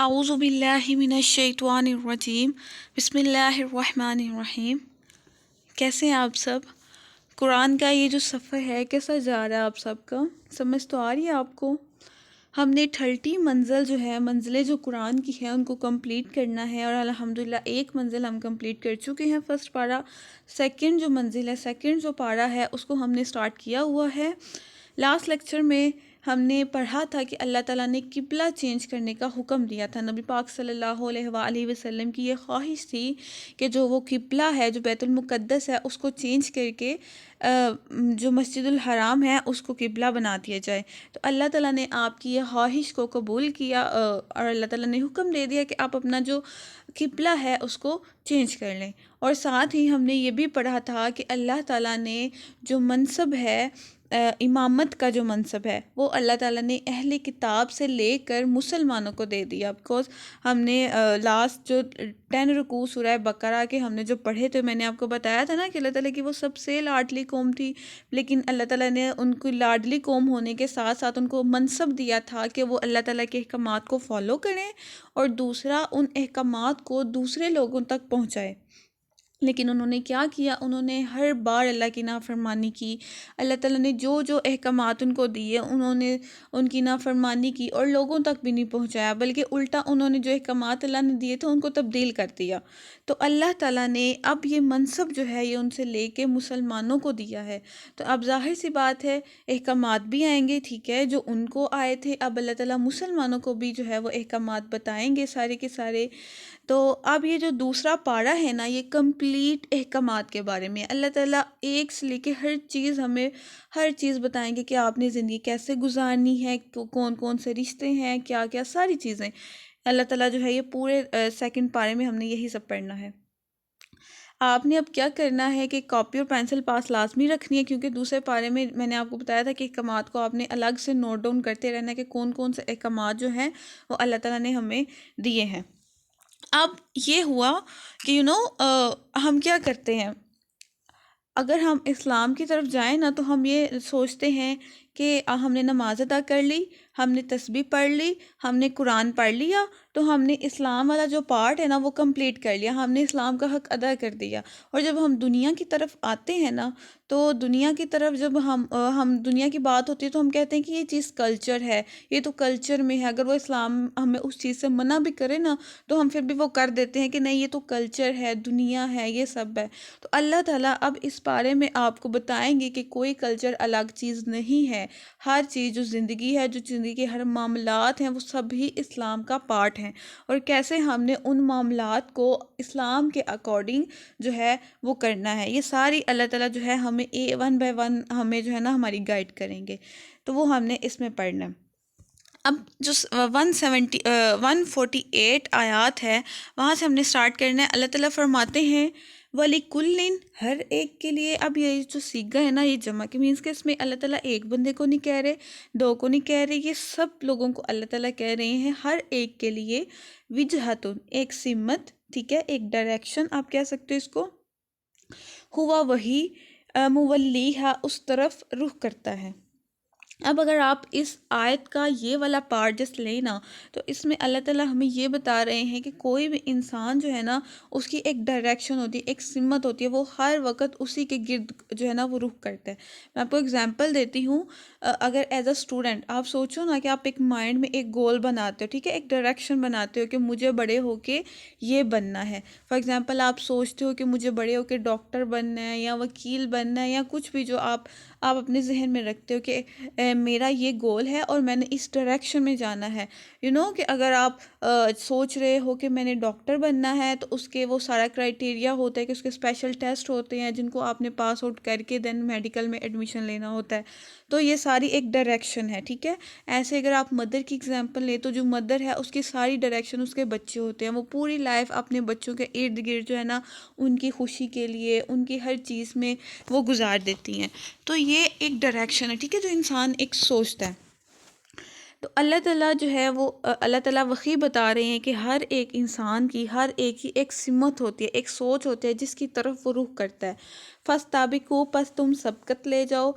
اعوذ باللہ من الشیطان الرجیم بسم اللہ الرحمن الرحیم۔ کیسے ہیں آپ سب؟ قرآن کا یہ جو سفر ہے کیسا جا رہا ہے آپ سب کا؟ سمجھ تو آ رہی ہے آپ کو؟ ہم نے 30 منزل جو ہے منزلیں جو قرآن کی ہیں ان کو کمپلیٹ کرنا ہے، اور الحمدللہ ایک منزل ہم کمپلیٹ کر چکے ہیں، فرسٹ پارہ۔ سیکنڈ جو منزل ہے، سیکنڈ جو پارہ ہے اس کو ہم نے سٹارٹ کیا ہوا ہے۔ لاسٹ لیکچر میں ہم نے پڑھا تھا کہ اللہ تعالیٰ نے قبلہ چینج کرنے کا حکم دیا تھا۔ نبی پاک صلی اللہ علیہ وآلہ وسلم کی یہ خواہش تھی کہ جو وہ قبلہ ہے، جو بیت المقدس ہے، اس کو چینج کر کے جو مسجد الحرام ہے اس کو قبلہ بنا دیا جائے۔ تو اللہ تعالیٰ نے آپ کی یہ خواہش کو قبول کیا، اور اللہ تعالیٰ نے حکم دے دیا کہ آپ اپنا جو قبلہ ہے اس کو چینج کر لیں۔ اور ساتھ ہی ہم نے یہ بھی پڑھا تھا کہ اللہ تعالیٰ نے جو منصب ہے، امامت کا جو منصب ہے، وہ اللہ تعالیٰ نے اہل کتاب سے لے کر مسلمانوں کو دے دیا۔ بیکاز ہم نے لاسٹ جو 10 رکوع سورہ بقرہ کے ہم نے جو پڑھے تھے، میں نے آپ کو بتایا تھا نا کہ اللہ تعالیٰ کی وہ سب سے لاڈلی قوم تھی، لیکن اللہ تعالیٰ نے ان کو لاڈلی قوم ہونے کے ساتھ ساتھ ان کو منصب دیا تھا کہ وہ اللہ تعالیٰ کے احکامات کو فالو کریں، اور دوسرا ان احکامات کو دوسرے لوگوں تک پہنچائے۔ لیکن انہوں نے کیا کیا؟ انہوں نے ہر بار اللہ کی نافرمانی کی۔ اللہ تعالیٰ نے جو جو احکامات ان کو دیے انہوں نے ان کی نافرمانی کی اور لوگوں تک بھی نہیں پہنچایا، بلکہ الٹا انہوں نے جو احکامات اللہ نے دیے تھے ان کو تبدیل کر دیا۔ تو اللہ تعالیٰ نے اب یہ منصب جو ہے یہ ان سے لے کے مسلمانوں کو دیا ہے۔ تو اب ظاہر سی بات ہے احکامات بھی آئیں گے، ٹھیک ہے، جو ان کو آئے تھے، اب اللہ تعالیٰ مسلمانوں کو بھی جو ہے وہ احکامات بتائیں گے سارے کے سارے۔ تو اب یہ جو دوسرا پارہ ہے نا، یہ کمپلیٹ احکامات کے بارے میں اللہ تعالیٰ ایک سے لے کے ہر چیز ہمیں ہر چیز بتائیں گے کہ آپ نے زندگی کیسے گزارنی ہے، کون کون سے رشتے ہیں، کیا کیا ساری چیزیں اللہ تعالیٰ جو ہے یہ پورے سیکنڈ پارے میں ہم نے یہی سب پڑھنا ہے۔ آپ نے اب کیا کرنا ہے کہ کاپی اور پینسل پاس لازمی رکھنی ہے، کیونکہ دوسرے پارے میں نے آپ کو بتایا تھا کہ احکامات کو آپ نے الگ سے نوٹ ڈاؤن کرتے رہنا ہے کہ کون کون سے احکامات جو ہیں وہ اللہ تعالیٰ نے ہمیں دیے ہیں۔ اب یہ ہوا کہ ہم کیا کرتے ہیں، اگر ہم اسلام کی طرف جائیں نا تو ہم یہ سوچتے ہیں کہ ہم نے نماز ادا کر لی، ہم نے تسبیح پڑھ لی، ہم نے قرآن پڑھ لیا، تو ہم نے اسلام والا جو پارٹ ہے نا وہ کمپلیٹ کر لیا، ہم نے اسلام کا حق ادا کر دیا۔ اور جب ہم دنیا کی طرف آتے ہیں نا، تو دنیا کی طرف جب ہم دنیا کی بات ہوتی ہے تو ہم کہتے ہیں کہ یہ چیز کلچر ہے، یہ تو کلچر میں ہے، اگر وہ اسلام ہمیں اس چیز سے منع بھی کرے نا تو ہم پھر بھی وہ کر دیتے ہیں کہ نہیں یہ تو کلچر ہے، دنیا ہے، یہ سب ہے۔ تو اللہ تعالیٰ اب اس بارے میں آپ کو بتائیں گے کہ کوئی کلچر الگ چیز نہیں ہے، ہر چیز جو زندگی ہے، جو زندگی کے ہر معاملات ہیں، وہ سب ہی اسلام کا پارٹ ہیں، اور کیسے ہم نے ان معاملات کو اسلام کے اکارڈنگ جو ہے وہ کرنا ہے۔ یہ ساری اللہ تعالیٰ جو ہے ہمیں ون بائی ون ہمیں جو ہے نا ہماری گائیڈ کریں گے، تو وہ ہم نے اس میں پڑھنا ہے۔ اب جو 148 آیات ہے وہاں سے ہم نے سٹارٹ کرنا ہے۔ اللہ تعالیٰ فرماتے ہیں وَلِكُلٍّ، ہر ایک کے لیے۔ اب یہ جو صیغہ ہے نا یہ جمع کے مینس کہ اس میں اللہ تعالیٰ ایک بندے کو نہیں کہہ رہے، دو کو نہیں کہہ رہے، یہ سب لوگوں کو اللہ تعالیٰ کہہ رہے ہیں، ہر ایک کے لیے وجہتن، ایک سمت، ٹھیک ہے، ایک ڈائریکشن آپ کہہ سکتے ہو اس کو، ہوا وہی مولیہا، اس طرف رخ کرتا ہے۔ اب اگر آپ اس آیت کا یہ والا پارٹ جس لینا تو اس میں اللہ تعالیٰ ہمیں یہ بتا رہے ہیں کہ کوئی بھی انسان جو ہے نا اس کی ایک ڈائریکشن ہوتی ہے، ایک سمت ہوتی ہے، وہ ہر وقت اسی کے گرد جو ہے نا وہ رخ کرتا ہے۔ میں آپ کو اگزامپل دیتی ہوں، اگر ایز اے اسٹوڈنٹ آپ سوچو نا کہ آپ ایک مائنڈ میں ایک گول بناتے ہو، ٹھیک ہے، ایک ڈائریکشن بناتے ہو کہ مجھے بڑے ہو کے یہ بننا ہے۔ فار ایگزامپل آپ سوچتے ہو کہ مجھے بڑے ہو کے ڈاکٹر بننا ہے یا وکیل بننا ہے یا کچھ بھی جو آپ اپنے ذہن میں رکھتے ہو کہ میرا یہ گول ہے اور میں نے اس ڈائریکشن میں جانا ہے۔ کہ اگر آپ سوچ رہے ہو کہ میں نے ڈاکٹر بننا ہے تو اس کے وہ سارا کرائٹیریا ہوتا ہے کہ اس کے اسپیشل ٹیسٹ ہوتے ہیں جن کو آپ نے پاس آؤٹ کر کے دین میڈیکل میں ایڈمیشن لینا ہوتا ہے، تو یہ ساری ایک ڈائریکشن ہے، ٹھیک ہے۔ ایسے اگر آپ مدر کی اگزامپل لیں تو جو مدر ہے اس کی ساری ڈائریکشن اس کے بچے ہوتے ہیں، وہ پوری لائف اپنے بچوں کے ارد گرد جو ہے نا ان کی خوشی کے لیے ان کی ہر چیز میں وہ گزار دیتی ہیں۔ تو یہ ایک ڈائریکشن ہے، ٹھیک ہے، جو انسان ایک سوچتا ہے۔ تو اللہ تعالیٰ جو ہے وہ اللہ تعالیٰ وہی بتا رہے ہیں کہ ہر ایک انسان کی ہر ایک کی ایک سمت ہوتی ہے، ایک سوچ ہوتی ہے جس کی طرف وہ رخ کرتا ہے۔ فَاسْتَبِقُوا، پس تم سبقت لے جاؤ،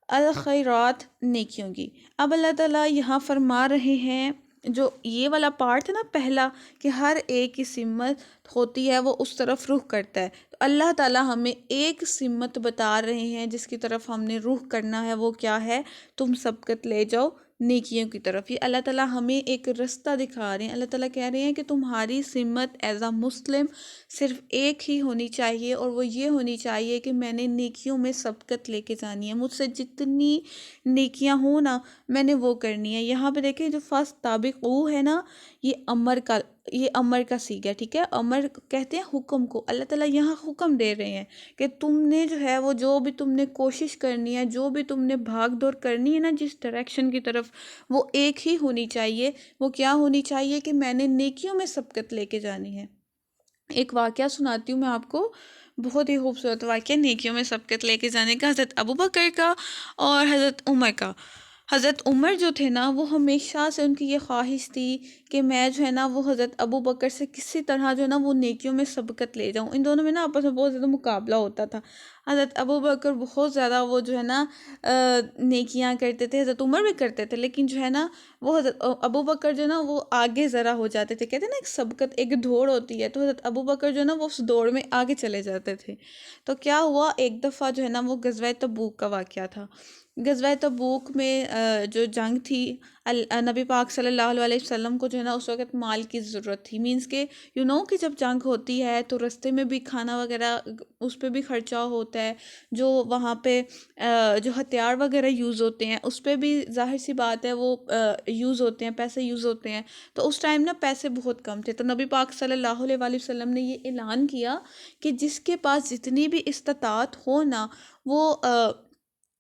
الخیرات، نیکیوں کی۔ اب اللہ تعالیٰ یہاں فرما رہے ہیں جو یہ والا پارٹ ہے نا پہلا، کہ ہر ایک کی سمت ہوتی ہے وہ اس طرف رخ کرتا ہے، تو اللہ تعالیٰ ہمیں ایک سمت بتا رہے ہیں جس کی طرف ہم نے رخ کرنا ہے، وہ کیا ہے؟ تم سبقت لے جاؤ نیکیوں کی طرف۔ یہ اللہ تعالیٰ ہمیں ایک رستہ دکھا رہے ہیں۔ اللہ تعالیٰ کہہ رہے ہیں کہ تمہاری سمت ایز اے مسلم صرف ایک ہی ہونی چاہیے، اور وہ یہ ہونی چاہیے کہ میں نے نیکیوں میں سبقت لے کے جانی ہے، مجھ سے جتنی نیکیاں ہوں نا میں نے وہ کرنی ہے۔ یہاں پہ دیکھیں جو فرسٹ تابقو ہے نا، یہ امر کا صیغہ ہے، ٹھیک ہے؟ امر کہتے ہیں حکم کو، اللہ تعالیٰ یہاں حکم دے رہے ہیں کہ تم نے جو ہے وہ جو بھی تم نے کوشش کرنی ہے، جو بھی تم نے بھاگ دور کرنی ہے نا جس ڈائریکشن کی طرف، وہ ایک ہی ہونی چاہیے۔ وہ کیا ہونی چاہیے؟ کہ میں نے نیکیوں میں سبقت لے کے جانی ہے۔ ایک واقعہ سناتی ہوں میں آپ کو، بہت ہی خوبصورت واقعہ نیکیوں میں سبقت لے کے جانے کا، حضرت ابوبکر کا اور حضرت عمر کا۔ حضرت عمر جو تھے نا، وہ ہمیشہ سے ان کی یہ خواہش تھی کہ میں جو ہے نا وہ حضرت ابوبکر سے کسی طرح جو ہے نا وہ نیکیوں میں سبقت لے جاؤں۔ ان دونوں میں نا آپس میں بہت زیادہ مقابلہ ہوتا تھا۔ حضرت ابوبکر بہت زیادہ وہ جو ہے نا نیکیاں کرتے تھے، حضرت عمر بھی کرتے تھے، لیکن جو ہے نا وہ حضرت ابوبکر جو ہے نا وہ آگے ذرا ہو جاتے تھے۔ کہتے ہیں نا ایک سبقت، ایک دوڑ ہوتی ہے، تو حضرت ابوبکر جو ہے نا وہ اس دوڑ میں آگے چلے جاتے تھے۔ تو کیا ہوا، ایک دفعہ جو ہے نا وہ غزوہ تبوک کا واقعہ تھا۔ غزوہ تبوک میں جو جنگ تھی، نبی پاک صلی اللہ علیہ وسلم کو جو ہے نا اس وقت مال کی ضرورت تھی، مینس کہ کہ جب جنگ ہوتی ہے تو رستے میں بھی کھانا وغیرہ اس پہ بھی خرچہ ہوتا ہے، جو وہاں پہ جو ہتھیار وغیرہ یوز ہوتے ہیں اس پہ بھی ظاہر سی بات ہے وہ یوز ہوتے ہیں، پیسے یوز ہوتے ہیں۔ تو اس ٹائم نا پیسے بہت کم تھے، تو نبی پاک صلی اللہ علیہ وسلم نے یہ اعلان کیا کہ جس کے پاس جتنی بھی استطاعت ہو نا وہ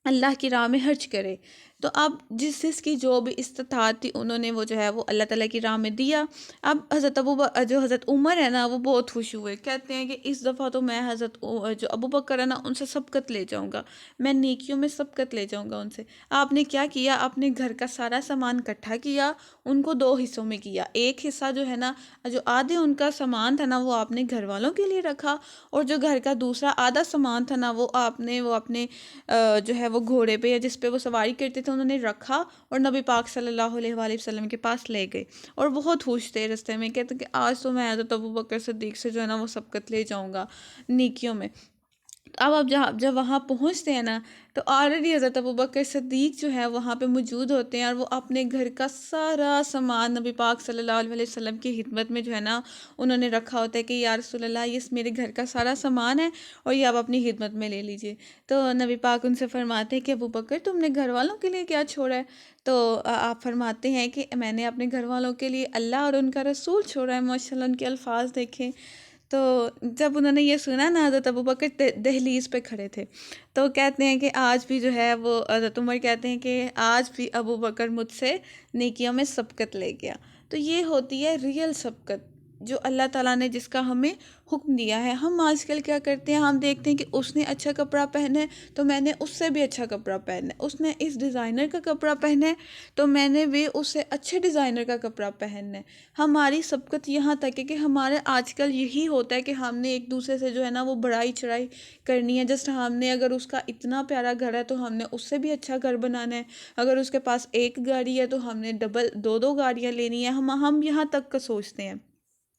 اللہ کی راہ میں خرچ کرے۔ تو اب جس کی جو بھی استطاعت تھی انہوں نے وہ جو ہے وہ اللہ تعالیٰ کی راہ میں دیا۔ اب جو حضرت عمر ہے نا وہ بہت خوش ہوئے، کہتے ہیں کہ اس دفعہ تو میں جو ابو بکر ہے نا ان سے سبقت لے جاؤں گا، میں نیکیوں میں سبقت لے جاؤں گا ان سے۔ آپ نے کیا کیا؟ اپنے گھر کا سارا سامان اکٹھا کیا، ان کو 2 حصوں میں کیا۔ ایک حصہ جو ہے نا، جو آدھے ان کا سامان تھا نا وہ آپ نے گھر والوں کے لیے رکھا، اور جو گھر کا دوسرا آدھا سامان تھا نا وہ آپ نے وہ اپنے جو ہے وہ گھوڑے پہ یا جس پہ وہ سواری کرتے تھے انہوں نے رکھا، اور نبی پاک صلی اللہ علیہ وآلہ وسلم کے پاس لے گئے، اور بہت خوش تھے رستے میں، کہتے کہ آج تو میں حضرت ابوبکر صدیق سے جو ہے نا وہ سبقت لے جاؤں گا نیکیوں میں۔ اب آپ جب وہاں پہنچتے ہیں نا تو آلریڈی حضرت ابوبکر صدیق جو ہے وہاں پہ موجود ہوتے ہیں، اور وہ اپنے گھر کا سارا سامان نبی پاک صلی اللہ علیہ وسلم کی خدمت میں جو ہے نا انہوں نے رکھا ہوتا ہے کہ یا رسول اللہ یہ میرے گھر کا سارا سامان ہے اور یہ آپ اپنی خدمت میں لے لیجئے۔ تو نبی پاک ان سے فرماتے ہیں کہ ابوبکر تم نے گھر والوں کے لیے کیا چھوڑا ہے؟ تو آپ فرماتے ہیں کہ میں نے اپنے گھر والوں کے لیے اللہ اور ان کا رسول چھوڑا ہے۔ ماشاء اللہ ان کے الفاظ دیکھیں۔ تو جب انہوں نے یہ سنا نا، حضرت ابوبکر دہلیز پہ کھڑے تھے، تو کہتے ہیں کہ آج بھی جو ہے وہ حضرت عمر کہتے ہیں کہ آج بھی ابوبکر مجھ سے نیکیوں میں سبقت لے گیا۔ تو یہ ہوتی ہے ریئل سبقت، جو اللہ تعالیٰ نے جس کا ہمیں حکم دیا ہے۔ ہم آج کل کیا کرتے ہیں، ہم دیکھتے ہیں کہ اس نے اچھا کپڑا پہنا ہے تو میں نے اس سے بھی اچھا کپڑا پہننا ہے، اس نے اس ڈیزائنر کا کپڑا پہنا ہے تو میں نے بھی اس سے اچھے ڈیزائنر کا کپڑا پہننا ہے۔ ہماری سبقت یہاں تک ہے کہ ہمارے آج کل یہی ہوتا ہے کہ ہم نے ایک دوسرے سے جو ہے نا وہ بڑائی چڑھائی کرنی ہے۔ جسٹ ہم نے اگر اس کا اتنا پیارا گھر ہے تو ہم نے اس سے بھی اچھا گھر بنانا ہے، اگر اس کے پاس ایک گاڑی ہے تو ہم نے ڈبل 2 گاڑیاں لینی ہیں۔ ہم یہاں تک کا سوچتے ہیں،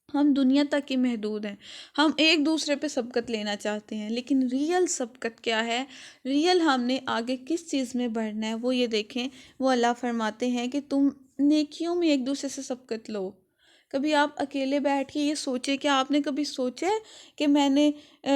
ہم دنیا تک ہی محدود ہیں، ہم ایک دوسرے پہ سبقت لینا چاہتے ہیں، لیکن ریئل سبقت کیا ہے؟ ریئل ہم نے آگے کس چیز میں بڑھنا ہے وہ یہ دیکھیں۔ وہ اللہ فرماتے ہیں کہ تم نیکیوں میں ایک دوسرے سے سبقت لو۔ کبھی آپ اکیلے بیٹھ کے یہ سوچیں، کیا آپ نے کبھی سوچا ہے کہ میں نے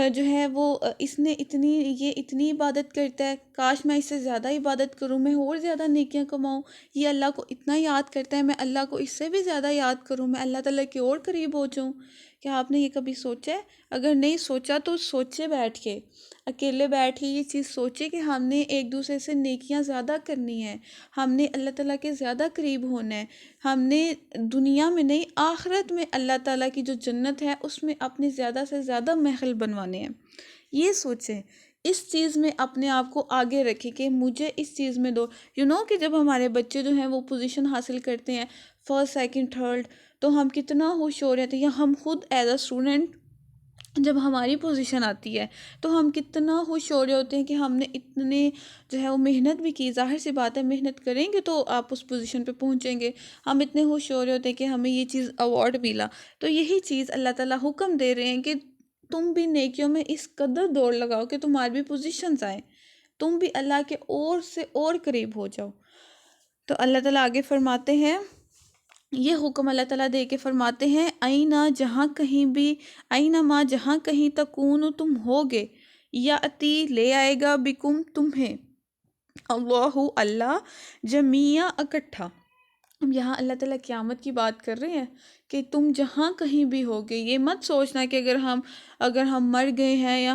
جو ہے وہ اس نے یہ اتنی عبادت کرتا ہے، کاش میں اس سے زیادہ عبادت کروں، میں اور زیادہ نیکیاں کماؤں، یہ اللہ کو اتنا یاد کرتا ہے، میں اللہ کو اس سے بھی زیادہ یاد کروں، میں اللہ تعالیٰ کے اور قریب ہو جاؤں۔ کیا آپ نے یہ کبھی سوچا ہے؟ اگر نہیں سوچا تو سوچے، بیٹھ کے اکیلے بیٹھ کے یہ چیز سوچے کہ ہم نے ایک دوسرے سے نیکیاں زیادہ کرنی ہیں، ہم نے اللہ تعالیٰ کے زیادہ قریب ہونا ہے، ہم نے دنیا میں نہیں آخرت میں اللہ تعالیٰ کی جو جنت ہے اس میں اپنے زیادہ سے زیادہ محل بنوانے ہیں۔ یہ سوچیں، اس چیز میں اپنے آپ کو آگے رکھیں کہ مجھے اس چیز میں دو۔ کہ جب ہمارے بچے جو ہیں وہ پوزیشن حاصل کرتے ہیں، فرسٹ سیکنڈ تھرڈ، تو ہم کتنا خوش ہو رہے تھے، یا ہم خود ایز اے اسٹوڈنٹ جب ہماری پوزیشن آتی ہے تو ہم کتنا خوش ہو رہے ہوتے ہیں کہ ہم نے اتنے جو ہے وہ محنت بھی کی. ظاہر سی بات ہے محنت کریں گے تو آپ اس پوزیشن پہ پہنچیں گے. ہم اتنے خوش ہو رہے ہوتے ہیں کہ ہمیں یہ چیز ایوارڈ ملا. تو یہی چیز اللہ تعالیٰ حکم دے رہے ہیں کہ تم بھی نیکیوں میں اس قدر دوڑ لگاؤ کہ تمہاری بھی پوزیشنز آئیں, تم بھی اللہ کے اور سے اور قریب ہو جاؤ. تو اللہ تعالیٰ آگے فرماتے ہیں, یہ حکم اللہ تعالیٰ دے کے فرماتے ہیں, آئینہ جہاں کہیں بھی, آئینہ ماں جہاں کہیں تکون تم ہوگے, یا اتی لے آئے گا بکم تمہیں, اللہ اللہ جمیع اکٹھا. اب یہاں اللہ تعالیٰ قیامت کی بات کر رہے ہیں کہ تم جہاں کہیں بھی ہوگے. یہ مت سوچنا کہ اگر ہم مر گئے ہیں یا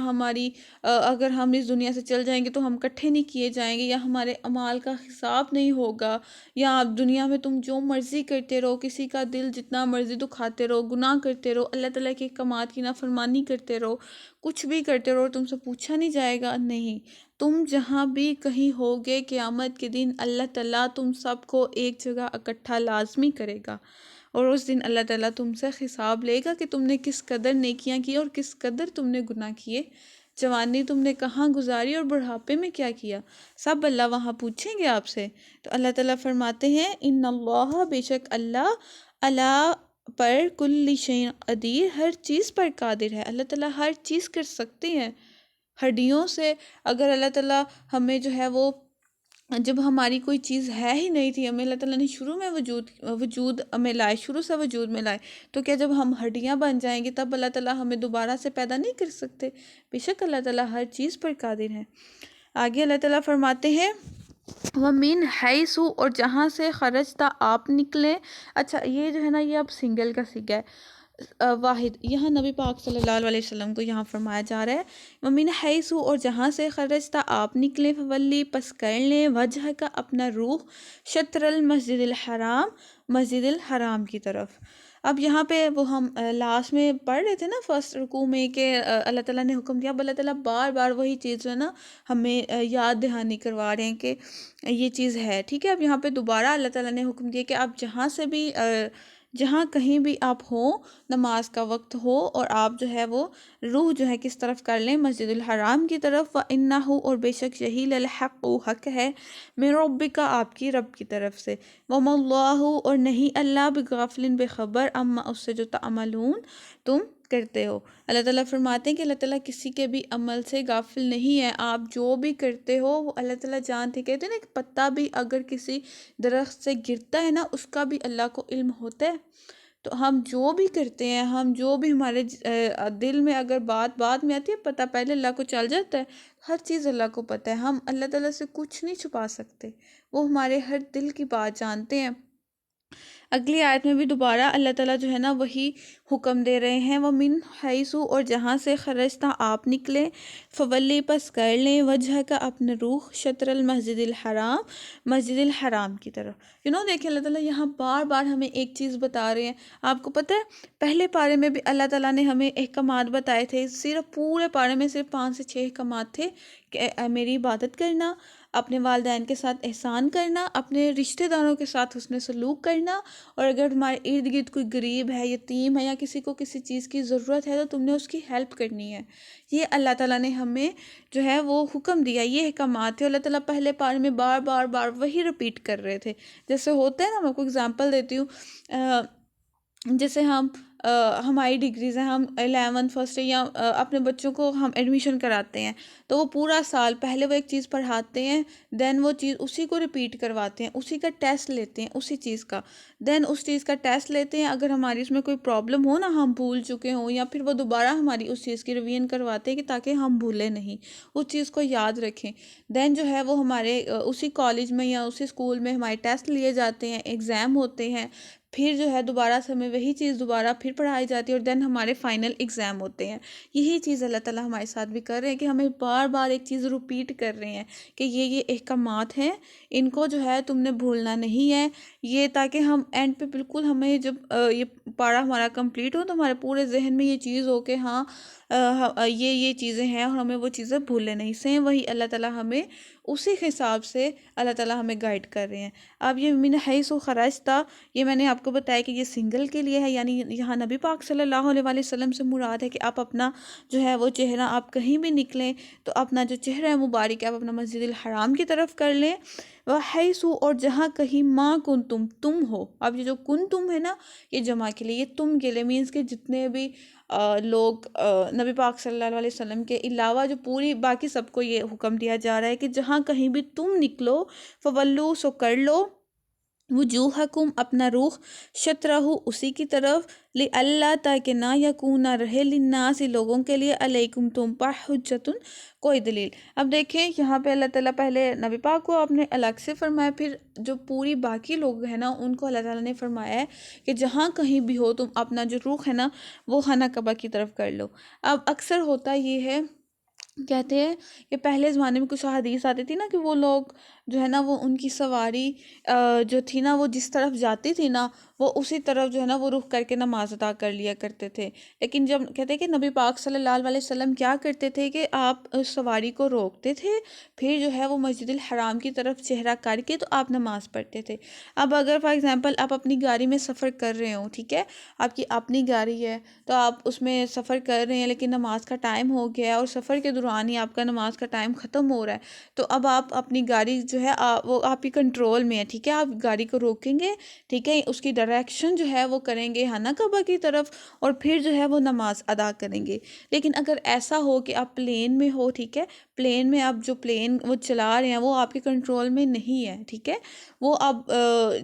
اگر ہم اس دنیا سے چل جائیں گے تو ہم اکٹھے نہیں کیے جائیں گے, یا ہمارے اعمال کا حساب نہیں ہوگا, یا آپ دنیا میں تم جو مرضی کرتے رہو, کسی کا دل جتنا مرضی دکھاتے رہو, گناہ کرتے رہو, اللہ تعالیٰ کے احکامات کی نافرمانی کرتے رہو, کچھ بھی کرتے رہو, تم سے پوچھا نہیں جائے گا. نہیں, تم جہاں بھی کہیں ہوگے قیامت کے دن اللہ تعالیٰ تم سب کو ایک جگہ اکٹھا لازمی کرے گا, اور اس دن اللہ تعالیٰ تم سے حساب لے گا کہ تم نے کس قدر نیکیاں کی اور کس قدر تم نے گناہ کیے, جوانی تم نے کہاں گزاری اور بڑھاپے میں کیا کیا, سب اللہ وہاں پوچھیں گے آپ سے. تو اللہ تعالیٰ فرماتے ہیں, ان اللہ بے شک اللہ, اللہ پر کل شیء قدیر, ہر چیز پر قادر ہے. اللہ تعالیٰ ہر چیز کر سکتے ہیں. ہڈیوں سے اگر اللہ تعالیٰ ہمیں جو ہے وہ, جب ہماری کوئی چیز ہے ہی نہیں تھی, ہمیں اللہ تعالیٰ نے شروع میں وجود میں لائے, شروع سے وجود میں لائے, تو کیا جب ہم ہڈیاں بن جائیں گے تب اللہ تعالیٰ ہمیں دوبارہ سے پیدا نہیں کر سکتے؟ بے شک اللہ تعالیٰ ہر چیز پر قادر ہے. آگے اللہ تعالیٰ فرماتے ہیں, وَمِنْ حَيْثُ, اور جہاں سے خرجتا آپ نکلے. اچھا یہ جو ہے نا یہ اب سنگل کا سیگا ہے, واحد, یہاں نبی پاک صلی اللہ علیہ وسلم کو یہاں فرمایا جا رہا ہے, وَمِنْ حَيْثُ, اور جہاں سے خرجتا آپ نکلے, فولی, پس کر لیں, وجہ کا اپنا روح, شطر المسجد الحرام, مسجد الحرام کی طرف. اب یہاں پہ وہ ہم لاسٹ میں پڑھ رہے تھے نا فرسٹ رکوع میں کہ اللہ تعالیٰ نے حکم دیا. اب اللہ تعالیٰ بار بار وہی چیز جو ہے نا ہمیں یاد دہانی کروا رہے ہیں کہ یہ چیز ہے, ٹھیک ہے. اب یہاں پہ دوبارہ اللہ تعالیٰ نے حکم دیا کہ آپ جہاں سے بھی جہاں کہیں بھی آپ ہوں, نماز کا وقت ہو, اور آپ جو ہے وہ روح جو ہے کس طرف کر لیں, مسجد الحرام کی طرف. وَإِنَّهُ, اور بے شک یہی, لَلْحَقُ, حق ہے, مِن رَبِّکَ, آپ کی رب کی طرف سے. وَمَا اللَّهُ, اور نہیں اللہ, بِغَافِلٍ, بے خبر, عَمَّا, اس سے جو تَعْمَلُونَ, تم کرتے ہو. اللہ تعالیٰ فرماتے ہیں کہ اللہ تعالیٰ کسی کے بھی عمل سے غافل نہیں ہے. آپ جو بھی کرتے ہو وہ اللہ تعالیٰ جانتے. کہتے ہیں نا کہ پتا بھی اگر کسی درخت سے گرتا ہے نا, اس کا بھی اللہ کو علم ہوتا ہے. تو ہم جو بھی کرتے ہیں, ہم جو بھی ہمارے دل میں اگر بات میں آتی ہے, پتہ پہلے اللہ کو چل جاتا ہے. ہر چیز اللہ کو پتہ ہے, ہم اللہ تعالیٰ سے کچھ نہیں چھپا سکتے, وہ ہمارے ہر دل کی بات جانتے ہیں. اگلی آیت میں بھی دوبارہ اللہ تعالیٰ جو ہے نا وہی حکم دے رہے ہیں, وَمِنْ حَيْثُ, اور جہاں سے خرجتا آپ نکلے, فولی, پس کر لیں, وجہ کا اپنا روح, شطر المسجد الحرام, مسجد الحرام کی طرف. دیکھیں اللہ تعالیٰ یہاں بار بار ہمیں ایک چیز بتا رہے ہیں. آپ کو پتہ ہے پہلے پارے میں بھی اللہ تعالیٰ نے ہمیں احکامات بتائے تھے, صرف پورے پارے میں صرف 5 سے 6 احکامات تھے کہ میری عبادت کرنا, اپنے والدین کے ساتھ احسان کرنا, اپنے رشتہ داروں کے ساتھ حسن سلوک کرنا, اور اگر تمہارے ارد گرد کوئی غریب ہے, یتیم ہے, یا کسی کو کسی چیز کی ضرورت ہے تو تم نے اس کی ہیلپ کرنی ہے. یہ اللہ تعالیٰ نے ہمیں جو ہے وہ حکم دیا, یہ احکامات تھے. اللہ تعالیٰ پہلے پارے میں بار بار وہی رپیٹ کر رہے تھے. جیسے ہوتا ہے نا, میں آپ کو اگزامپل دیتی ہوں, جیسے ہماری ڈگریز ہیں, ہم 11 فرسٹ یا اپنے بچوں کو ہم ایڈمیشن کراتے ہیں, تو وہ پورا سال پہلے وہ ایک چیز پڑھاتے ہیں, دین وہ چیز اسی کو ریپیٹ کرواتے ہیں, اسی کا ٹیسٹ لیتے ہیں اسی چیز کا, دین اس چیز کا ٹیسٹ لیتے ہیں. اگر ہماری اس میں کوئی پرابلم ہو نا, ہم بھول چکے ہوں, یا پھر وہ دوبارہ ہماری اس چیز کی ریویژن کرواتے ہیں کہ تاکہ ہم بھولیں نہیں, اس چیز کو یاد رکھیں. دین جو ہے وہ ہمارے اسی کالج میں یا اسی اسکول میں ہمارے ٹیسٹ لیے جاتے ہیں, ایگزام ہوتے ہیں, پھر جو ہے دوبارہ سے ہمیں وہی چیز دوبارہ پھر پڑھائی جاتی ہے, اور دین ہمارے فائنل ایگزام ہوتے ہیں. یہی چیز اللہ تعالیٰ ہمارے ساتھ بھی کر رہے ہیں کہ ہمیں بار بار ایک چیز ریپیٹ کر رہے ہیں کہ یہ احکامات ہیں, ان کو جو ہے تم نے بھولنا نہیں ہے. یہ تاکہ ہم اینڈ پہ بالکل ہمیں جب یہ پارہ ہمارا کمپلیٹ ہو تو ہمارے پورے ذہن میں یہ چیز ہو کہ ہاں یہ چیزیں ہیں, اور ہمیں وہ چیزیں بھولنے نہیں. سیم وہی اللہ تعالیٰ ہمیں اسی حساب سے اللہ تعالیٰ ہمیں گائیڈ کر رہے ہیں۔ اب یہ من حیث خرجت، یہ میں نے آپ کو بتایا کہ یہ سنگل کے لیے ہے، یعنی یہاں نبی پاک صلی اللہ علیہ وآلہ وسلم سے مراد ہے کہ آپ اپنا جو ہے وہ چہرہ، آپ کہیں بھی نکلیں تو اپنا جو چہرہ ہے مبارک ہے آپ اپنا مسجد الحرام کی طرف کر لیں، وحیث اور جہاں کہیں ما کنتم تم ہو۔ اب یہ جو کنتم ہے نا یہ جمع کے لیے، یہ تم کے لیے مینس کہ جتنے بھی لوگ نبی پاک صلی اللہ علیہ وسلم کے علاوہ جو پوری باقی سب کو یہ حکم دیا جا رہا ہے کہ جہاں کہیں بھی تم نکلو فولو سو کر لو وجوہکم اپنا رخ شطرہ اسی کی طرف، اللہ تاکہ نہ یکون رہے للناس لوگوں کے لیے علیکم تم پر حجت کوئی دلیل۔ اب دیکھیں یہاں پہ اللہ تعالیٰ پہلے نبی پاک کو آپ نے الگ سے فرمایا، پھر جو پوری باقی لوگ ہیں نا ان کو اللہ تعالیٰ نے فرمایا ہے کہ جہاں کہیں بھی ہو تم اپنا جو رخ ہے نا وہ خانہ کعبہ کی طرف کر لو۔ اب اکثر ہوتا یہ ہے، کہتے ہیں کہ پہلے زمانے میں کچھ حدیث آتی تھی نا کہ وہ لوگ جو ہے نا وہ ان کی سواری جو تھی نا وہ جس طرف جاتی تھی نا وہ اسی طرف جو ہے نا وہ رخ کر کے نماز ادا کر لیا کرتے تھے، لیکن جب کہتے ہیں کہ نبی پاک صلی اللہ علیہ وسلم کیا کرتے تھے کہ آپ اس سواری کو روکتے تھے، پھر جو ہے وہ مسجد الحرام کی طرف چہرہ کر کے تو آپ نماز پڑھتے تھے۔ اب اگر فار ایگزامپل آپ اپنی گاڑی میں سفر کر رہے ہوں، ٹھیک ہے، آپ کی اپنی گاڑی ہے تو آپ اس میں سفر کر رہے ہیں لیکن نماز کا ٹائم ہو گیا ہے اور سفر کے دوران ہی آپ کا نماز کا ٹائم ختم ہو رہا ہے، تو اب آپ اپنی گاڑی جو ہے وہ آپ کی کنٹرول میں ہے، ٹھیک ہے، آپ گاڑی کو روکیں گے، ٹھیک ہے، اس کی ڈائریکشن جو ہے وہ کریں گے خانہ کعبہ کی طرف اور پھر جو ہے وہ نماز ادا کریں گے۔ لیکن اگر ایسا ہو کہ آپ پلین میں ہو، ٹھیک ہے، پلین میں آپ جو پلین وہ چلا رہے ہیں وہ آپ کے کنٹرول میں نہیں ہے، ٹھیک ہے، وہ آپ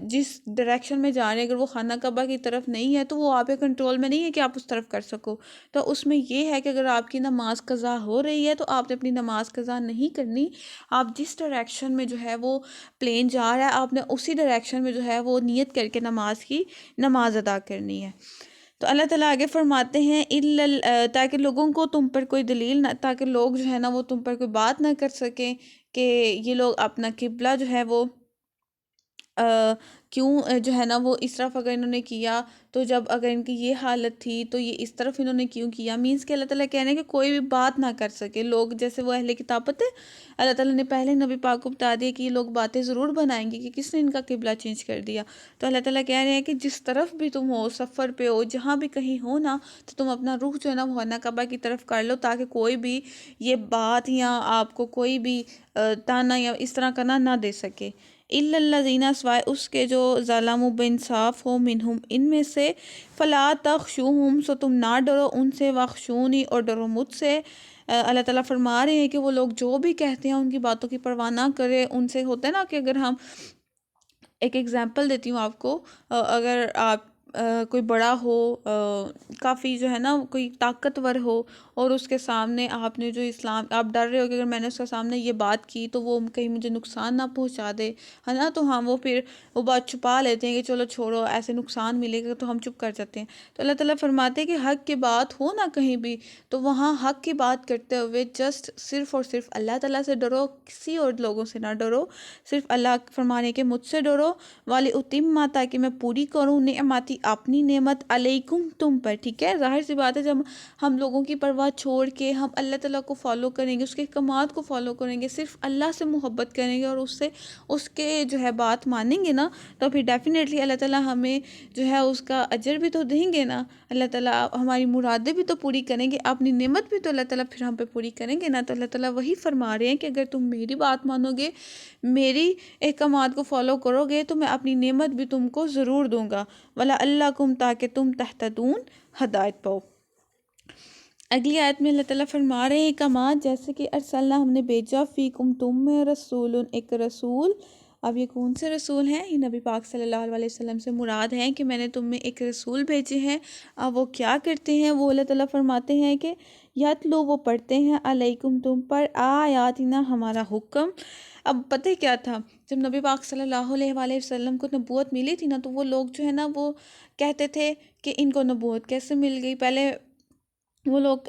جس ڈائریکشن میں جا رہے ہیں اگر وہ خانہ کعبہ کی طرف نہیں ہے تو وہ آپ کے کنٹرول میں نہیں ہے کہ آپ اس طرف کر سکو، تو اس میں یہ ہے کہ اگر آپ کی نماز قضا ہو رہی ہے تو آپ نے اپنی نماز قضا نہیں کرنی، آپ جس ڈائریکشن میں جو ہے وہ پلین جا رہا ہے آپ نے اسی ڈائریکشن میں جو ہے وہ نیت کر کے نماز ادا کرنی ہے۔ تو اللہ تعالیٰ آگے فرماتے ہیں تاکہ لوگوں کو تم پر کوئی دلیل نہ، تاکہ لوگ جو ہے نا وہ تم پر کوئی بات نہ کر سکیں کہ یہ لوگ اپنا قبلہ جو ہے وہ کیوں جو ہے نا وہ اس طرف اگر انہوں نے کیا تو جب اگر ان کی یہ حالت تھی تو یہ اس طرف انہوں نے کیوں کیا، مینس کہ اللہ تعالیٰ کہہ رہے ہیں کہ کوئی بھی بات نہ کر سکے لوگ، جیسے وہ اہل کتاب ہے اللہ تعالیٰ نے پہلے نبی پاک کو بتا دیا کہ یہ لوگ باتیں ضرور بنائیں گے کہ کس نے ان کا قبلہ چینج کر دیا، تو اللہ تعالیٰ کہہ رہے ہیں کہ جس طرف بھی تم ہو، سفر پہ ہو، جہاں بھی کہیں ہو نا، تو تم اپنا رخ جو ہے نا وہ خانہ کعبہ کی طرف کر لو تاکہ کوئی بھی یہ بات یا آپ کو کوئی بھی تانا یا اس طرح کا نہ دے سکے۔ الا الذین، سوائے اس کے جو ظالموا بانصاف ہو، منہم ان میں سے، فلا تخشوہم، سو تم نہ ڈرو ان سے، واخشونی اور ڈرو مجھ سے۔ اللہ تعالیٰ فرما رہے ہیں کہ وہ لوگ جو بھی کہتے ہیں ان کی باتوں کی پرواہ نہ کرے، ان سے ہوتا ہے نا کہ اگر ہم ایک ایگزامپل دیتی ہوں آپ کو، اگر آپ کوئی بڑا ہو، کافی جو ہے نا کوئی طاقتور ہو اور اس کے سامنے آپ نے جو اسلام، آپ ڈر رہے ہو کہ اگر میں نے اس کے سامنے یہ بات کی تو وہ کہیں مجھے نقصان نہ پہنچا دے، ہے نا، تو ہم وہ پھر وہ بات چھپا لیتے ہیں کہ چلو چھوڑو ایسے نقصان ملے گا تو ہم چپ کر جاتے ہیں۔ تو اللہ تعالیٰ فرماتے ہیں کہ حق کی بات ہو نا کہیں بھی تو وہاں حق کی بات کرتے ہوئے جسٹ صرف اور صرف اللہ تعالیٰ سے ڈرو، کسی اور لوگوں سے نہ ڈرو، صرف اللہ فرمانے کے مجھ سے ڈرو، والی اتم، تاکہ میں پوری کروں نعمتی اپنی نعمت، علیکم تم پر، ٹھیک ہے، ظاہر سی بات ہے جب ہم لوگوں کی پرواہ چھوڑ کے ہم اللہ تعالیٰ کو فالو کریں گے، اس کے احکامات کو فالو کریں گے، صرف اللہ سے محبت کریں گے اور اس کے جو ہے بات مانیں گے نا، تو پھر ڈیفینیٹلی اللہ تعالیٰ ہمیں جو ہے اس کا اجر بھی تو دیں گے نا، اللہ تعالیٰ ہماری مرادیں بھی تو پوری کریں گے، اپنی نعمت بھی تو اللہ تعالیٰ پھر ہم پہ پوری کریں گے نا۔ تو اللہ تعالیٰ وہی فرما رہے ہیں کہ اگر تم میری بات مانو گے، میری احکامات کو فالو کرو گے تو میں اپنی نعمت بھی تم کو ضرور دوں گا، وَلَعَلَّكُمْ، تاکہ تم تہتدون، ہدایت پاؤ۔ اگلی آیت میں اللہ تعالیٰ فرما رہے ہیں احکامات، جیسے کہ ارسلنا، ہم نے بھیجا، فیکم، تم میں، رسول، ایک رسول۔ اب یہ کون سے رسول ہیں؟ یہ نبی پاک صلی اللہ علیہ وسلم سے مراد ہیں کہ میں نے تم میں ایک رسول بھیجے ہیں۔ اب وہ کیا کرتے ہیں؟ وہ اللہ تعالیٰ فرماتے ہیں کہ یتلو، وہ پڑھتے ہیں، علیکم، تم پر، آیاتنا، ہمارا حکم۔ اب پتہ کیا تھا، جب نبی پاک صلی اللہ علیہ وآلہ وسلم کو نبوت ملی تھی نا تو وہ لوگ جو ہے نا وہ کہتے تھے کہ ان کو نبوت کیسے مل گئی، پہلے وہ لوگ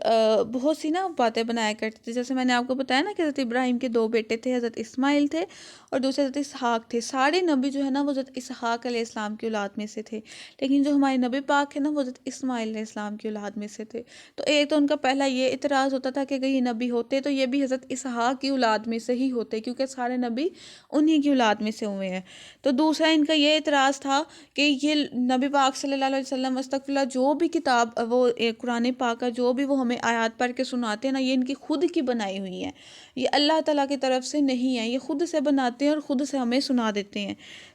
بہت سی نا باتیں بنایا کرتے تھے. جیسے میں نے آپ کو بتایا نا کہ حضرت ابراہیم کے 2 بیٹے تھے، حضرت اسماعیل تھے اور دوسرے حضرت اسحاق تھے. سارے نبی جو ہے نا وہ حضرت اسحاق علیہ السلام کی اولاد میں سے تھے، لیکن جو ہمارے نبی پاک ہے نا وہ حضرت اسماعیل علیہ السلام کی اولاد میں سے تھے. تو ایک تو ان کا پہلا یہ اعتراض ہوتا تھا کہ اگر یہ نبی ہوتے تو یہ بھی حضرت اسحاق کی اولاد میں سے ہی ہوتے، کیونکہ سارے نبی انہی کی اولاد میں سے ہوئے ہیں. تو دوسرا ان کا یہ اعتراض تھا کہ یہ نبی پاک صلی اللہ علیہ وسلم استغفر اللہ جو بھی کتاب وہ قرآن پاک کا جو بھی وہ ہمیں آیات پڑھ کے سناتے ہیں نا، یہ ان کی خود کی بنائی ہوئی ہیں، یہ اللہ تعالیٰ کی طرف سے نہیں ہے، یہ خود سے بناتے ہیں اور خود سے ہمیں سنا دیتے ہیں.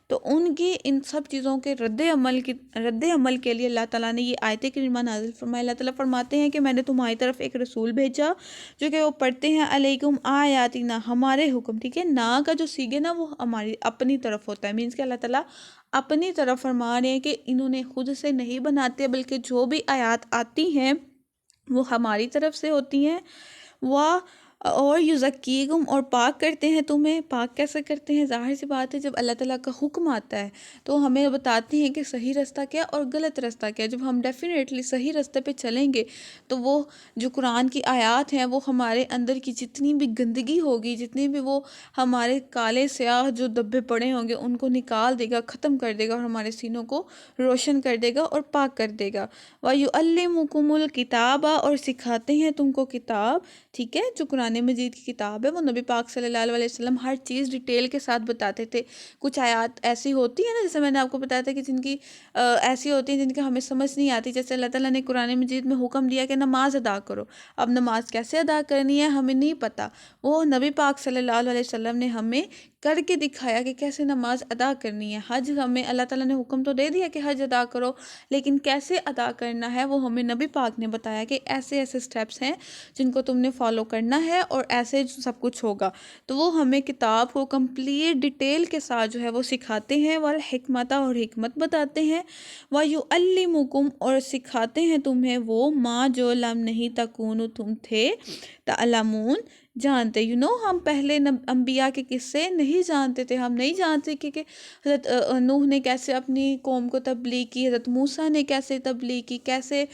تو ان کی ان سب چیزوں کے رد عمل کے لیے اللہ تعالیٰ نے یہ آیت کریمہ نازل فرمایا. اللہ تعالیٰ فرماتے ہیں کہ میں نے تمہاری طرف ایک رسول بھیجا جو کہ وہ پڑھتے ہیں علیکم آیاتنا، ہمارے حکم. ٹھیک ہے، نا کا جو سیگے نا وہ ہماری اپنی طرف ہوتا ہے، مینس کہ اللہ تعالیٰ اپنی طرف فرما رہے ہیں کہ انہوں نے خود سے نہیں بناتے، بلکہ جو بھی آیات آتی ہیں وہ ہماری طرف سے ہوتی ہیں. وہ اور یزکیکم، اور پاک کرتے ہیں تمہیں. پاک کیسے کرتے ہیں؟ ظاہر سی بات ہے، جب اللہ تعالیٰ کا حکم آتا ہے تو ہمیں بتاتے ہیں کہ صحیح رستہ کیا اور غلط رستہ کیا. جب ہم ڈیفینیٹلی صحیح رستے پہ چلیں گے تو وہ جو قرآن کی آیات ہیں وہ ہمارے اندر کی جتنی بھی گندگی ہوگی، جتنی بھی وہ ہمارے کالے سیاہ جو دبے پڑے ہوں گے ان کو نکال دے گا، ختم کر دے گا اور ہمارے سینوں کو روشن کر دے گا اور پاک کر دے گا. وَيُعَلِّمُكُمُ الْكِتَابَ، اور سکھاتے ہیں تم کو کتاب. ٹھیک ہے، جو قرآن مجید کی کتاب ہے وہ نبی پاک صلی اللہ علیہ وسلم ہر چیز ڈیٹیل کے ساتھ بتاتے تھے. کچھ آیات ایسی ہوتی ہیں نا، جیسے میں نے آپ کو بتایا تھا کہ جن کی ایسی ہوتی ہیں جن کی ہمیں سمجھ نہیں آتی. جیسے اللہ تعالیٰ نے قرآن مجید میں حکم دیا کہ نماز ادا کرو. اب نماز کیسے ادا کرنی ہے ہمیں نہیں پتہ، وہ نبی پاک صلی اللہ علیہ وسلم نے ہمیں کر کے دکھایا کہ کیسے نماز ادا کرنی ہے. حج ہمیں اللہ تعالیٰ نے حکم تو دے دیا کہ حج ادا کرو، لیکن کیسے ادا کرنا ہے وہ ہمیں نبی پاک نے بتایا کہ ایسے ایسے سٹیپس ہیں جن کو تم نے فالو کرنا ہے اور ایسے سب کچھ ہوگا. تو وہ ہمیں کتاب کو کمپلیٹ ڈیٹیل کے ساتھ جو ہے وہ سکھاتے ہیں، والحکمت، اور حکمت بتاتے ہیں. وَيُعَلِّمُكُمْ، اور سکھاتے ہیں تمہیں وہ ما جو لم نہیں تکونو تم تھے تعلمون جانتے. ہم پہلے انبیاء کے قصے نہیں جانتے تھے. ہم نہیں جانتے کہ حضرت نوح نے کیسے اپنی قوم کو تبلیغ کی، حضرت موسیٰ نے کیسے تبلیغ کی، کیسے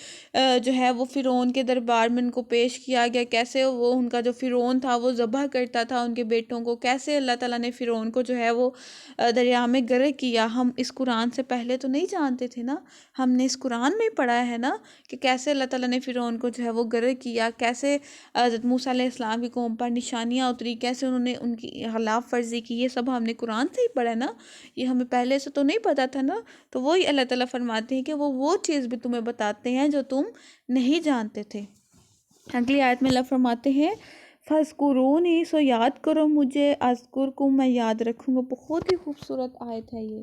جو ہے وہ فرعون کے دربار میں ان کو پیش کیا گیا، کیسے وہ ان کا جو فرعون تھا وہ ذبح کرتا تھا ان کے بیٹوں کو، کیسے اللہ تعالیٰ نے فرعون کو جو ہے وہ دریا میں غرق کیا. ہم اس قرآن سے پہلے تو نہیں جانتے تھے نا، ہم نے اس قرآن میں پڑھا ہے نا کہ کیسے اللہ تعالیٰ نے فرعون کو جو ہے وہ غرق کیا، کیسے حضرت موسیٰ علیہ السلام کی قوم پر نشانیاں اتری، کیسے انہوں نے ان کی خلاف ورزی کی. یہ سب ہم نے قرآن سے ہی پڑھا نا، یہ ہمیں پہلے سے تو نہیں پتہ تھا نا. تو وہی اللہ تعالیٰ فرماتے ہیں کہ وہ چیز بھی تمہیں بتاتے ہیں جو تم نہیں جانتے تھے. اگلی آیت میں اللہ فرماتے ہیں فَاذْكُرُونِی، سو یاد کرو مجھے، اذکرکم، میں یاد رکھوں گا. بہت ہی خوبصورت آیت ہے یہ،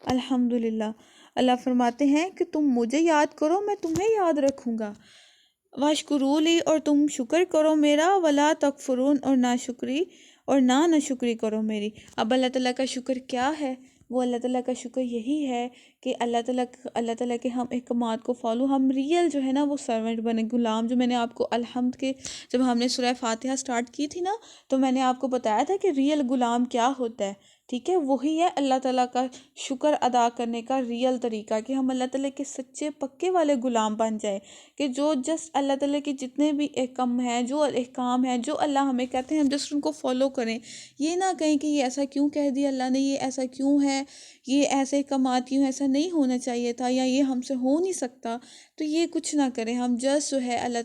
الحمدللہ. اللہ فرماتے ہیں کہ تم مجھے یاد کرو میں تمہیں یاد رکھوں گا. واشکروا لی، اور تم شکر کرو میرا، ولا تکفرون، اور نہ شکری کرو میری. اب اللہ تعالیٰ کا شکر کیا ہے؟ وہ اللہ تعالیٰ کا شکر یہی ہے کہ اللہ تعالیٰ کے ہم احکامات کو فالو، ہم ریئل جو ہے نا وہ سرونٹ بنے، غلام. جو میں نے آپ کو الحمد کے جب ہم نے سورہ فاتحہ سٹارٹ کی تھی نا تو میں نے آپ کو بتایا تھا کہ ریئل غلام کیا ہوتا ہے. ٹھیک ہے، وہی ہے اللہ تعالیٰ کا شکر ادا کرنے کا ریئل طریقہ، کہ ہم اللہ تعالیٰ کے سچے پکے والے غلام بن جائیں، کہ جو جسٹ اللہ تعالیٰ کے جتنے بھی احکام ہیں، جو احکام ہیں، جو اللہ ہمیں کہتے ہیں ہم جسٹ ان کو فالو کریں. یہ نہ کہیں کہ یہ ایسا کیوں کہہ دیا اللہ نے، یہ ایسا کیوں ہے، یہ ایسے احکامات کیوں، ایسا نہیں ہونا چاہیے تھا، یا یہ ہم سے ہو نہیں سکتا. تو یہ کچھ نہ کریں، ہم جسٹ جو ہے اللہ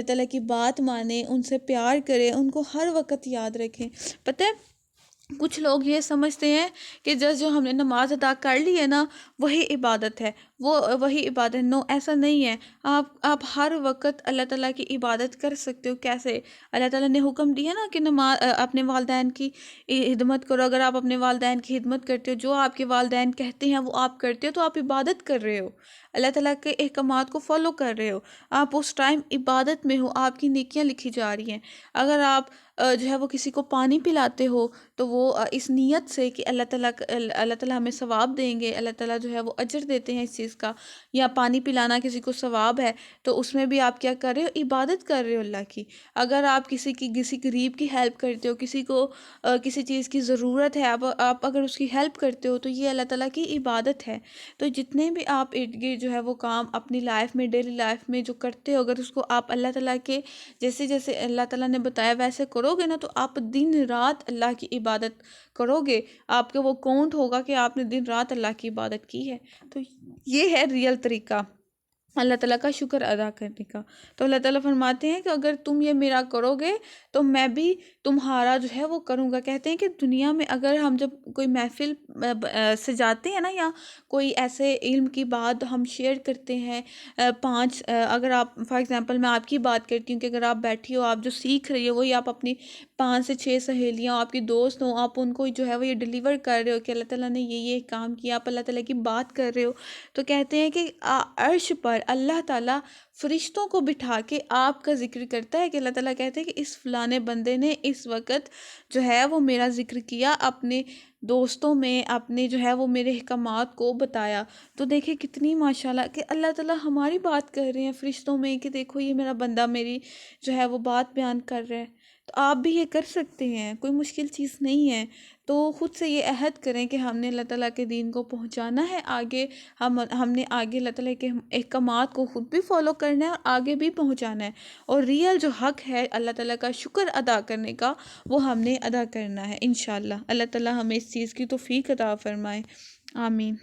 تعالیٰ کی بات مانیں، ان سے پیار کریں، ان کو ہر وقت یاد رکھیں. پتہ ہے کچھ لوگ یہ سمجھتے ہیں کہ جس جو ہم نے نماز ادا کر لی ہے نا وہی عبادت ہے، وہی عبادت. نو، ایسا نہیں ہے. آپ ہر وقت اللہ تعالیٰ کی عبادت کر سکتے ہو. کیسے؟ اللہ تعالیٰ نے حکم دیا نا کہ اپنے والدین کی خدمت کرو. اگر آپ اپنے والدین کی خدمت کرتے ہو، جو آپ کے والدین کہتے ہیں وہ آپ کرتے ہو، تو آپ عبادت کر رہے ہو، اللہ تعالیٰ کے احکامات کو فالو کر رہے ہو. آپ اس ٹائم عبادت میں ہو، آپ کی نیکیاں لکھی جا رہی ہیں. اگر آپ جو ہے وہ کسی کو پانی پلاتے ہو تو وہ اس نیت سے کہ اللہ تعالیٰ ہمیں ثواب دیں گے، اللہ تعالیٰ جو ہے وہ اجر دیتے ہیں اس چیز کا، یا پانی پلانا کسی کو ثواب ہے، تو اس میں بھی آپ کیا کر رہے ہو؟ عبادت کر رہے ہو اللہ کی۔ اگر آپ کسی غریب کی ہیلپ کرتے ہو، کسی کو کسی چیز کی ضرورت ہے، آپ اگر اس کی ہیلپ کرتے ہو تو یہ اللہ تعالیٰ کی عبادت ہے۔ تو جتنے بھی آپ ارد گرد جو ہے وہ کام اپنی لائف میں، ڈیلی لائف میں جو کرتے ہو، اگر اس کو آپ اللہ تعالیٰ کے جیسے جیسے اللہ تعالیٰ نے بتایا ویسے کرو گے نا، تو آپ دن رات اللہ کی عبادت کرو گے، آپ کے وہ کاؤنٹ ہوگا کہ آپ نے دن رات اللہ کی عبادت کی ہے۔ تو یہ ہے ریئل طریقہ اللہ تعالیٰ کا شکر ادا کرنے کا۔ تو اللہ تعالیٰ فرماتے ہیں کہ اگر تم یہ میرا کرو گے تو میں بھی تمہارا جو ہے وہ کروں گا۔ کہتے ہیں کہ دنیا میں اگر ہم جب کوئی محفل سجاتے ہیں نا، یا کوئی ایسے علم کی بات ہم شیئر کرتے ہیں، اگر آپ فار ایگزامپل میں آپ کی بات کرتی ہوں کہ اگر آپ بیٹھی ہو، آپ جو سیکھ رہی ہو وہی آپ اپنی 5 سے 6 سہیلیاں، آپ کی دوست ہوں، آپ ان کو جو ہے وہ یہ ڈیلیور کر رہے ہو کہ اللہ تعالیٰ نے یہ کام کیا، آپ اللہ تعالیٰ کی بات کر رہے ہو، تو کہتے ہیں کہ عرش پر اللہ تعالیٰ فرشتوں کو بٹھا کے آپ کا ذکر کرتا ہے، کہ اللہ تعالیٰ کہتے ہیں کہ اس فلانے بندے نے اس وقت جو ہے وہ میرا ذکر کیا، اپنے دوستوں میں، اپنے جو ہے وہ میرے احکامات کو بتایا۔ تو دیکھیں کتنی ماشاءاللہ کہ اللہ تعالیٰ ہماری بات کر رہے ہیں فرشتوں میں، کہ دیکھو یہ میرا بندہ میری جو ہے وہ بات بیان کر رہا ہے۔ تو آپ بھی یہ کر سکتے ہیں، کوئی مشکل چیز نہیں ہے۔ تو خود سے یہ عہد کریں کہ ہم نے اللہ تعالیٰ کے دین کو پہنچانا ہے آگے، ہم نے آگے اللہ تعالیٰ کے احکامات کو خود بھی فالو کرنا ہے اور آگے بھی پہنچانا ہے، اور ریئل جو حق ہے اللہ تعالیٰ کا شکر ادا کرنے کا وہ ہم نے ادا کرنا ہے انشاءاللہ۔ اللہ تعالیٰ ہمیں اس چیز کی توفیق عطا فرمائے، آمین۔